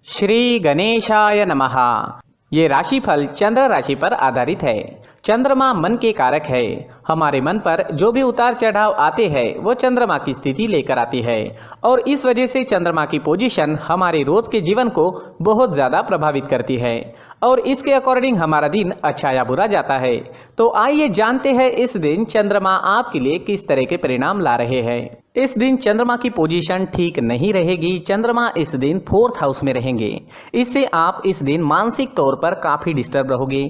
श्री गणेशाय नमः। ये राशिफल चंद्र राशि पर आधारित है। चंद्रमा मन के कारक है। हमारे मन पर जो भी उतार चढ़ाव आते हैं वो चंद्रमा की स्थिति लेकर आती है और इस वजह से चंद्रमा की पोजीशन हमारे रोज के जीवन को बहुत ज़्यादा प्रभावित करती है और इसके अकॉर्डिंग हमारा दिन अच्छा या बुरा जाता है। तो आइए जानते हैं इस दिन चंद्रमा आपके लिए किस तरह के परिणाम ला रहे हैं। इस दिन चंद्रमा की पोजीशन ठीक नहीं रहेगी। चंद्रमा इस दिन 4th हाउस में रहेंगे। इससे आप इस दिन मानसिक तौर पर काफ़ी डिस्टर्ब रहोगे।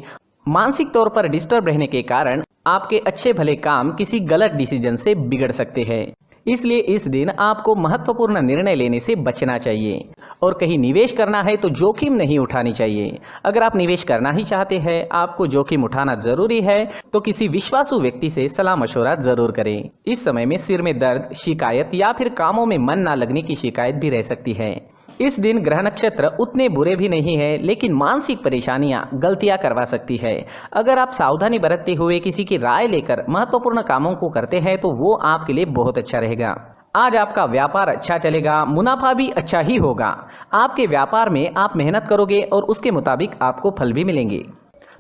मानसिक तौर पर डिस्टर्ब रहने के कारण आपके अच्छे भले काम किसी गलत डिसीजन से बिगड़ सकते हैं। इसलिए इस दिन आपको महत्वपूर्ण निर्णय लेने से बचना चाहिए और कहीं निवेश करना है तो जोखिम नहीं उठानी चाहिए। अगर आप निवेश करना ही चाहते हैं, आपको जोखिम उठाना जरूरी है तो किसी विश्वासु व्यक्ति से सलाह मशवरा जरूर करें। इस समय में सिर में दर्द, शिकायत या फिर कामों में मन ना लगने की शिकायत भी रह सकती है। इस दिन ग्रह नक्षत्र उतने बुरे भी नहीं है, लेकिन मानसिक परेशानियां गलतियां करवा सकती है। अगर आप सावधानी बरतते हुए किसी की राय लेकर महत्वपूर्ण कामों को करते हैं तो वो आपके लिए बहुत अच्छा रहेगा। आज आपका व्यापार अच्छा चलेगा, मुनाफा भी अच्छा ही होगा। आपके व्यापार में आप मेहनत करोगे और उसके मुताबिक आपको फल भी मिलेंगे।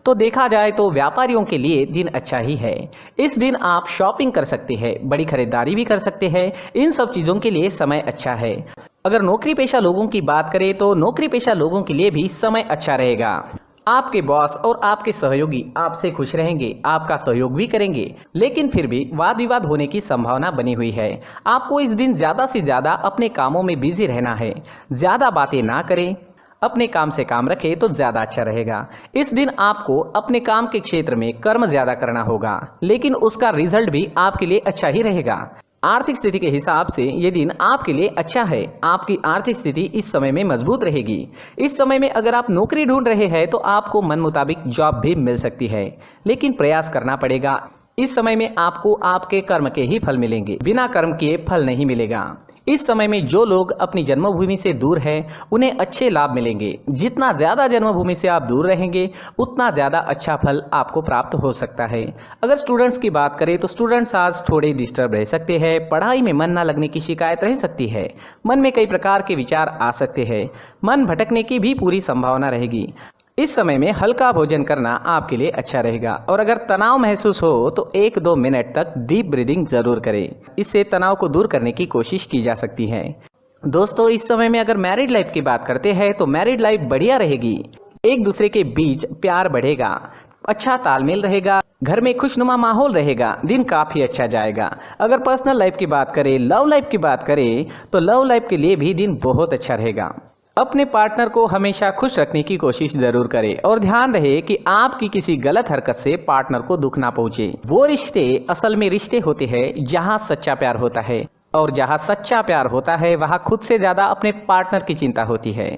तो देखा जाए तो व्यापारियों के लिए दिन अच्छा ही है। इस दिन आप शॉपिंग कर सकते हैं, बड़ी खरीदारी भी कर सकते हैं। इन सब चीज़ों के लिए समय अच्छा है। अगर नौकरी पेशा लोगों की बात करें तो नौकरी पेशा लोगों के लिए भी समय अच्छा रहेगा। आपके बॉस और आपके सहयोगी आपसे खुश रहेंगे, आपका सहयोग भी करेंगे, लेकिन फिर भी वाद विवाद होने की संभावना बनी हुई है। आपको इस दिन ज़्यादा से ज़्यादा अपने कामों में बिजी रहना है। ज़्यादा बातें ना करें, अपने काम से काम रखें तो ज़्यादा अच्छा रहेगा। इस दिन आपको अपने काम के क्षेत्र में कर्म ज़्यादा करना होगा, लेकिन उसका रिजल्ट भी आपके लिए अच्छा ही रहेगा। आर्थिक स्थिति के हिसाब से ये दिन आपके लिए अच्छा है। आपकी आर्थिक स्थिति इस समय में मजबूत रहेगी। इस समय में अगर आप नौकरी ढूंढ रहे हैं तो आपको मन मुताबिक जॉब भी मिल सकती है, लेकिन प्रयास करना पड़ेगा। इस समय में आपको आपके कर्म के ही फल मिलेंगे, बिना कर्म किए फल नहीं मिलेगा। इस समय में जो लोग अपनी जन्मभूमि से दूर हैं उन्हें अच्छे लाभ मिलेंगे। जितना ज़्यादा जन्मभूमि से आप दूर रहेंगे उतना ज़्यादा अच्छा फल आपको प्राप्त हो सकता है। अगर स्टूडेंट्स की बात करें तो स्टूडेंट्स आज थोड़े डिस्टर्ब रह सकते हैं। पढ़ाई में मन ना लगने की शिकायत रह सकती है। मन में कई प्रकार के विचार आ सकते हैं। मन भटकने की भी पूरी संभावना रहेगी। इस समय में हल्का भोजन करना आपके लिए अच्छा रहेगा और अगर तनाव महसूस हो तो 1-2 मिनट तक डीप ब्रीदिंग जरूर करें। इससे तनाव को दूर करने की कोशिश की जा सकती है। दोस्तों, इस समय में अगर मैरिड लाइफ की बात करते हैं तो मैरिड लाइफ बढ़िया रहेगी। एक दूसरे के बीच प्यार बढ़ेगा, अच्छा तालमेल रहेगा, घर में खुशनुमा माहौल रहेगा। दिन काफ़ी अच्छा जाएगा। अगर पर्सनल लाइफ की बात करें, लव लाइफ की बात करें तो लव लाइफ के लिए भी दिन बहुत अच्छा रहेगा। अपने पार्टनर को हमेशा खुश रखने की कोशिश जरूर करें और ध्यान रहे कि आपकी किसी गलत हरकत से पार्टनर को दुख ना पहुंचे। वो रिश्ते असल में रिश्ते होते हैं जहां सच्चा प्यार होता है और जहां सच्चा प्यार होता है वहां खुद से ज़्यादा अपने पार्टनर की चिंता होती है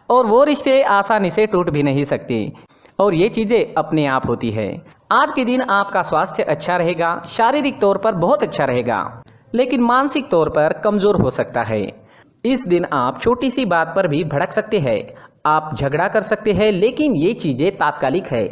और वो रिश्ते आसानी से टूट भी नहीं सकते और ये चीज़ें अपने आप होती है। आज के दिन आपका स्वास्थ्य अच्छा रहेगा। शारीरिक तौर पर बहुत अच्छा रहेगा, लेकिन मानसिक तौर पर कमज़ोर हो सकता है। इस दिन आप छोटी सी बात पर भी भड़क सकते हैं। आप झगड़ा कर सकते हैं, लेकिन ये चीज़ें तात्कालिक है।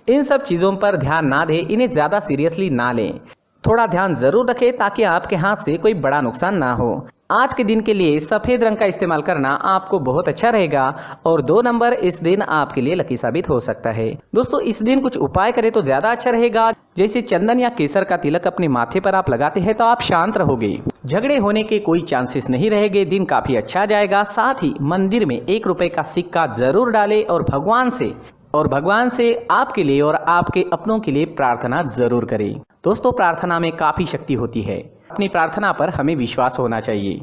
इन सब चीज़ों पर ध्यान ना दें, इन्हें ज़्यादा सीरियसली ना लें। थोड़ा ध्यान जरूर रखें ताकि आपके हाथ से कोई बड़ा नुकसान ना हो। आज के दिन के लिए सफ़ेद रंग का इस्तेमाल करना आपको बहुत अच्छा रहेगा और 2 नंबर इस दिन आपके लिए लकी साबित हो सकता है। दोस्तों, इस दिन कुछ उपाय करें तो ज़्यादा अच्छा रहेगा। जैसे चंदन या केसर का तिलक अपने माथे पर आप लगाते हैं तो आप शांत रहोगे। झगड़े होने के कोई चांसेस नहीं रहेंगे। दिन काफ़ी अच्छा जाएगा। साथ ही मंदिर में 1 रुपए का सिक्का जरूर डालें और भगवान से आपके लिए और आपके अपनों के लिए प्रार्थना जरूर करें। दोस्तों, प्रार्थना में काफ़ी शक्ति होती है। अपनी प्रार्थना पर हमें विश्वास होना चाहिए।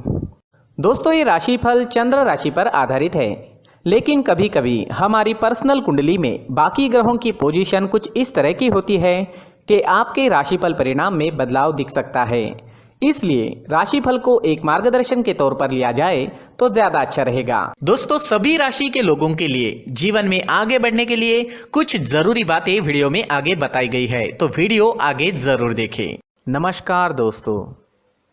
दोस्तों, ये राशिफल चंद्र राशि पर आधारित है, लेकिन कभी कभी हमारी पर्सनल कुंडली में बाकी ग्रहों की पोजीशन कुछ इस तरह की होती है कि आपके राशिफल परिणाम में बदलाव दिख सकता है। इसलिए राशिफल को एक मार्गदर्शन के तौर पर लिया जाए तो ज्यादा अच्छा रहेगा। दोस्तों, सभी राशि के लोगों के लिए जीवन में आगे बढ़ने के लिए कुछ जरूरी बातें वीडियो में आगे बताई गई है, तो वीडियो आगे जरूर देखें। नमस्कार दोस्तों,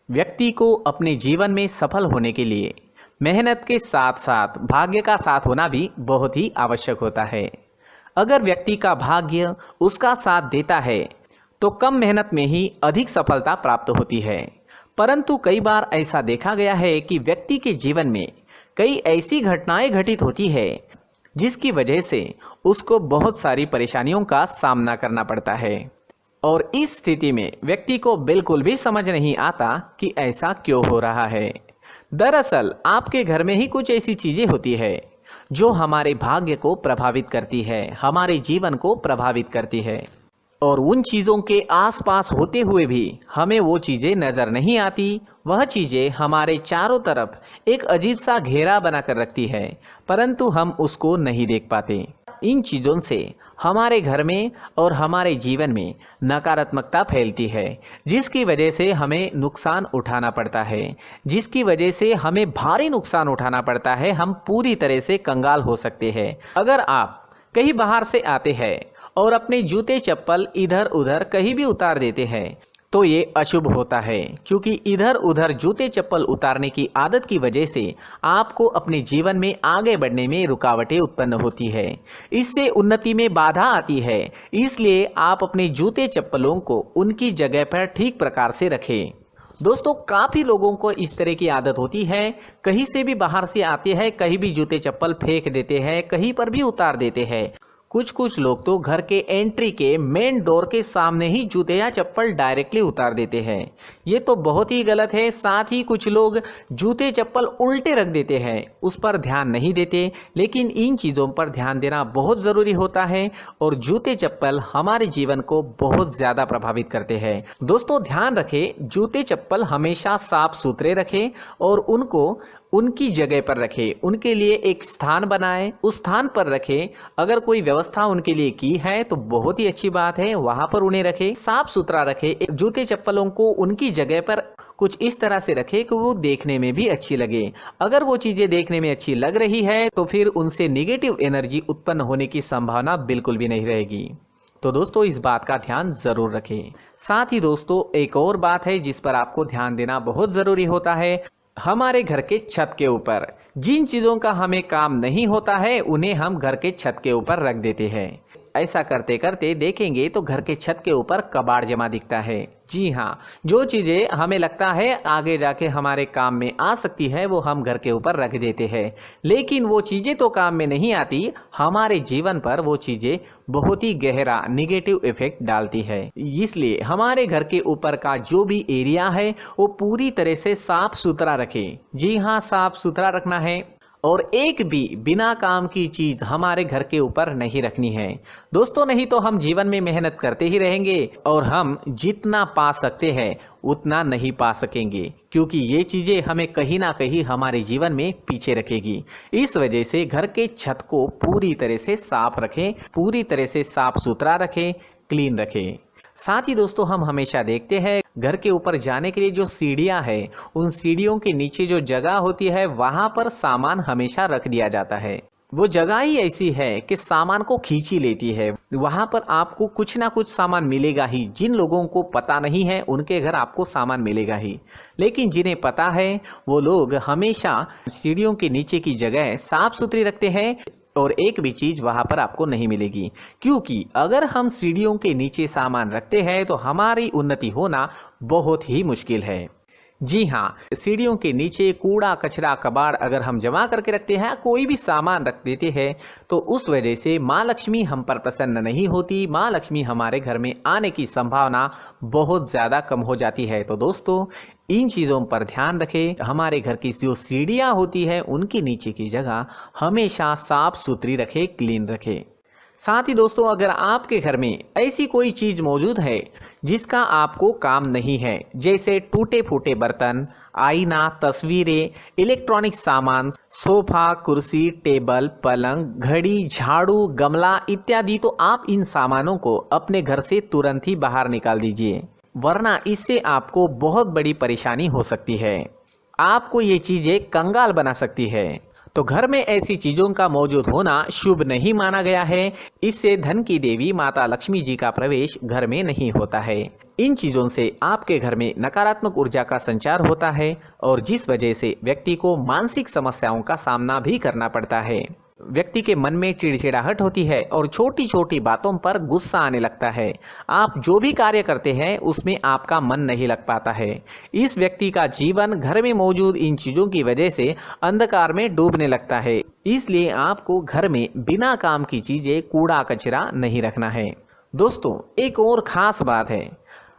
व्यक्ति को अपने जीवन में सफल होने के लिए मेहनत के साथ साथ भाग्य का साथ होना भी बहुत ही आवश्यक होता है। अगर व्यक्ति का भाग्य उसका साथ देता है तो कम मेहनत में ही अधिक सफलता प्राप्त होती है, परंतु कई बार ऐसा देखा गया है कि व्यक्ति के जीवन में कई ऐसी घटनाएं घटित होती है जिसकी वजह से उसको बहुत सारी परेशानियों का सामना करना पड़ता है और इस स्थिति में व्यक्ति को बिल्कुल भी समझ नहीं आता कि ऐसा क्यों हो रहा है। दरअसल आपके घर में ही कुछ ऐसी चीजें होती है जो हमारे भाग्य को प्रभावित करती है, हमारे जीवन को प्रभावित करती है और उन चीज़ों के आसपास होते हुए भी हमें वो चीज़ें नज़र नहीं आती। वह चीज़ें हमारे चारों तरफ एक अजीब सा घेरा बनाकर रखती है, परंतु हम उसको नहीं देख पाते। इन चीज़ों से हमारे घर में और हमारे जीवन में नकारात्मकता फैलती है, जिसकी वजह से हमें नुकसान उठाना पड़ता है, जिसकी वजह से हमें भारी नुकसान उठाना पड़ता है। हम पूरी तरह से कंगाल हो सकते हैं। अगर आप कहीं बाहर से आते हैं और अपने जूते चप्पल इधर उधर कहीं भी उतार देते हैं तो ये अशुभ होता है, क्योंकि इधर उधर जूते चप्पल उतारने की आदत की वजह से आपको अपने जीवन में आगे बढ़ने में रुकावटें उत्पन्न होती है, इससे उन्नति में बाधा आती है। इसलिए आप अपने जूते चप्पलों को उनकी जगह पर ठीक प्रकार से रखें। दोस्तों, काफ़ी लोगों को इस तरह की आदत होती है, कहीं से भी बाहर से आते हैं, कहीं भी जूते चप्पल फेंक देते हैं, कहीं पर भी उतार देते हैं। कुछ लोग तो घर के एंट्री के मेन डोर के सामने ही जूते या चप्पल डायरेक्टली उतार देते हैं। ये तो बहुत ही गलत है। साथ ही कुछ लोग जूते चप्पल उल्टे रख देते हैं, उस पर ध्यान नहीं देते। लेकिन इन चीज़ों पर ध्यान देना बहुत ज़रूरी होता है और जूते चप्पल हमारे जीवन को बहुत ज़्यादा प्रभावित करते हैं। दोस्तों, ध्यान रखें, जूते चप्पल हमेशा साफ सुथरे रखें और उनको उनकी जगह पर रखें। उनके लिए एक स्थान बनाएं, उस स्थान पर रखें। अगर कोई व्यवस्था उनके लिए की है तो बहुत ही अच्छी बात है, वहां पर उन्हें रखें, साफ सुथरा रखें। जूते चप्पलों को उनकी जगह पर कुछ इस तरह से रखें कि वो देखने में भी अच्छी लगे। अगर वो चीजें देखने में अच्छी लग रही है तो फिर उनसे निगेटिव एनर्जी उत्पन्न होने की संभावना बिल्कुल भी नहीं रहेगी। तो दोस्तों, इस बात का ध्यान जरूर रखें। साथ ही दोस्तों, एक और बात है जिस पर आपको ध्यान देना बहुत जरूरी होता है। हमारे घर के छत के ऊपर जिन चीज़ों का हमें काम नहीं होता है उन्हें हम घर के छत के ऊपर रख देते हैं। ऐसा करते करते देखेंगे तो घर के छत के ऊपर कबाड़ जमा दिखता है। जी हाँ, जो चीज़ें हमें लगता है आगे जाके हमारे काम में आ सकती है वो हम घर के ऊपर रख देते हैं, लेकिन वो चीज़ें तो काम में नहीं आती। हमारे जीवन पर वो चीज़ें बहुत ही गहरा निगेटिव इफेक्ट डालती है। इसलिए हमारे घर के ऊपर का जो भी एरिया है वो पूरी तरह से साफ सुथरा रखें। जी हाँ, साफ सुथरा रखना है और एक भी बिना काम की चीज हमारे घर के ऊपर नहीं रखनी है। दोस्तों, नहीं तो हम जीवन में मेहनत करते ही रहेंगे और हम जितना पा सकते हैं उतना नहीं पा सकेंगे, क्योंकि ये चीजें हमें कहीं ना कहीं हमारे जीवन में पीछे रखेगी। इस वजह से घर के छत को पूरी तरह से साफ रखें, पूरी तरह से साफ सुथरा रखें, क्लीन रखें। साथ ही दोस्तों, हम हमेशा देखते हैं घर के ऊपर जाने के लिए जो सीढ़ियां हैं, उन सीढ़ियों के नीचे जो जगह होती है वहां पर सामान हमेशा रख दिया जाता है। वो जगह ही ऐसी है कि सामान को खींची लेती है। वहां पर आपको कुछ ना कुछ सामान मिलेगा ही। जिन लोगों को पता नहीं है उनके घर आपको सामान मिलेगा ही, लेकिन जिन्हें पता है वो लोग हमेशा सीढ़ियों के नीचे की जगह साफ सुथरी रखते हैं और एक भी चीज वहां पर आपको नहीं मिलेगी, क्योंकि अगर हम सीढ़ियों के नीचे सामान रखते हैं तो हमारी उन्नति होना बहुत ही मुश्किल है। जी हाँ, सीढ़ियों के नीचे कूड़ा कचरा कबाड़ अगर हम जमा करके रखते हैं, कोई भी सामान रख देते हैं, तो उस वजह से माँ लक्ष्मी हम पर प्रसन्न नहीं होती। माँ लक्ष्मी हमारे घर में आने की संभावना बहुत ज़्यादा कम हो जाती है। तो दोस्तों, इन चीज़ों पर ध्यान रखें। हमारे घर की जो सीढ़ियाँ होती है उनकी नीचे की जगह हमेशा साफ सुथरी रखें, क्लीन रखें। साथ ही दोस्तों, अगर आपके घर में ऐसी कोई चीज मौजूद है जिसका आपको काम नहीं है, जैसे टूटे फूटे बर्तन, आईना, तस्वीरें, इलेक्ट्रॉनिक सामान, सोफा, कुर्सी, टेबल, पलंग, घड़ी, झाड़ू, गमला इत्यादि, तो आप इन सामानों को अपने घर से तुरंत ही बाहर निकाल दीजिए, वरना इससे आपको बहुत बड़ी परेशानी हो सकती है। आपको ये चीजें कंगाल बना सकती है। तो घर में ऐसी चीजों का मौजूद होना शुभ नहीं माना गया है। इससे धन की देवी माता लक्ष्मी जी का प्रवेश घर में नहीं होता है। इन चीजों से आपके घर में नकारात्मक ऊर्जा का संचार होता है और जिस वजह से व्यक्ति को मानसिक समस्याओं का सामना भी करना पड़ता है। व्यक्ति के मन में चिड़चिड़ाहट होती है और छोटी छोटी बातों पर गुस्सा आने लगता है। आप जो भी कार्य करते हैं उसमें आपका मन नहीं लग पाता है। इस व्यक्ति का जीवन घर में मौजूद इन चीज़ों की वजह से अंधकार में डूबने लगता है। इसलिए आपको घर में बिना काम की चीज़ें, कूड़ा कचरा नहीं रखना है। दोस्तों, एक और ख़ास बात है,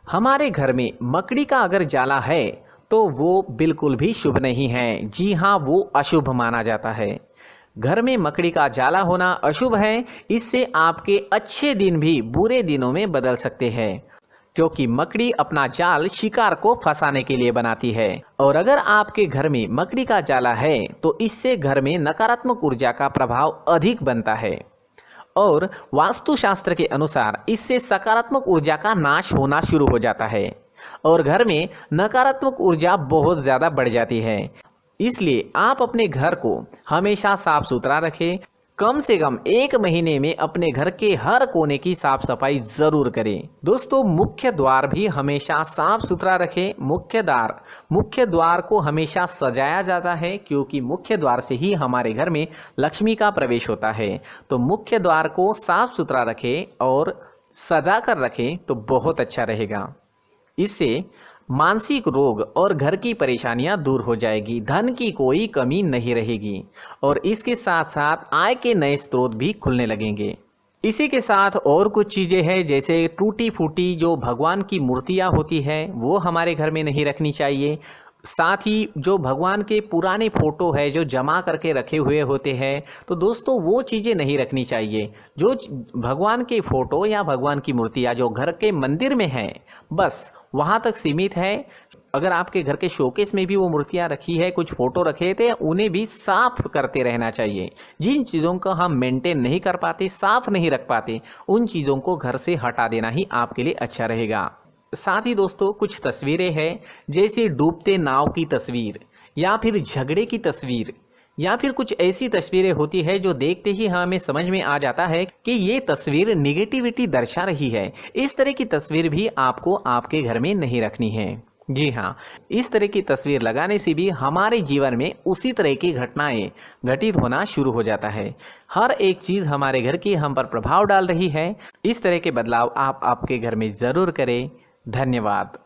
हमारे घर में मकड़ी का अगर जाला है तो वो बिल्कुल भी शुभ नहीं है। जी हाँ, वो अशुभ माना जाता है। घर में मकड़ी का जाला होना अशुभ है। इससे आपके अच्छे दिन भी बुरे दिनों में बदल सकते हैं, क्योंकि मकड़ी अपना जाल शिकार को फंसाने के लिए बनाती है। और अगर आपके घर में मकड़ी का जाला है तो इससे घर में नकारात्मक ऊर्जा का प्रभाव अधिक बनता है और वास्तुशास्त्र के अनुसार इससे सकारात्मक ऊर्जा का नाश होना शुरू हो जाता है और घर में नकारात्मक ऊर्जा बहुत ज़्यादा बढ़ जाती है। इसलिए आप अपने घर को हमेशा साफ सुथरा रखें। कम से कम 1 महीने में अपने घर के हर कोने की साफ सफाई जरूर करें। दोस्तों, मुख्य द्वार भी हमेशा साफ सुथरा रखें। मुख्य द्वार को हमेशा सजाया जाता है, क्योंकि मुख्य द्वार से ही हमारे घर में लक्ष्मी का प्रवेश होता है। तो मुख्य द्वार को साफ सुथरा रखें और सजा कर रखें तो बहुत अच्छा रहेगा। इससे मानसिक रोग और घर की परेशानियां दूर हो जाएगी, धन की कोई कमी नहीं रहेगी और इसके साथ साथ आय के नए स्रोत भी खुलने लगेंगे। इसी के साथ और कुछ चीज़ें हैं, जैसे टूटी फूटी जो भगवान की मूर्तियां होती है वो हमारे घर में नहीं रखनी चाहिए। साथ ही जो भगवान के पुराने फोटो है जो जमा करके रखे हुए होते हैं, तो दोस्तों वो चीज़ें नहीं रखनी चाहिए। जो भगवान के फोटो या भगवान की मूर्तियाँ जो घर के मंदिर में हैं, बस वहाँ तक सीमित है। अगर आपके घर के शोकेस में भी वो मूर्तियाँ रखी है, कुछ फोटो रखे थे, उन्हें भी साफ करते रहना चाहिए। जिन चीज़ों को हम मेंटेन नहीं कर पाते, साफ नहीं रख पाते, उन चीज़ों को घर से हटा देना ही आपके लिए अच्छा रहेगा। साथ ही दोस्तों, कुछ तस्वीरें हैं, जैसे डूबते नाव की तस्वीर या फिर झगड़े की तस्वीर या फिर कुछ ऐसी तस्वीरें होती है जो देखते ही हमें समझ में आ जाता है कि ये तस्वीर निगेटिविटी दर्शा रही है। इस तरह की तस्वीर भी आपको आपके घर में नहीं रखनी है। जी हाँ, इस तरह की तस्वीर लगाने से भी हमारे जीवन में उसी तरह की घटनाएं घटित होना शुरू हो जाता है। हर एक चीज़ हमारे घर की हम पर प्रभाव डाल रही है। इस तरह के बदलाव आप आपके घर में ज़रूर करें। धन्यवाद।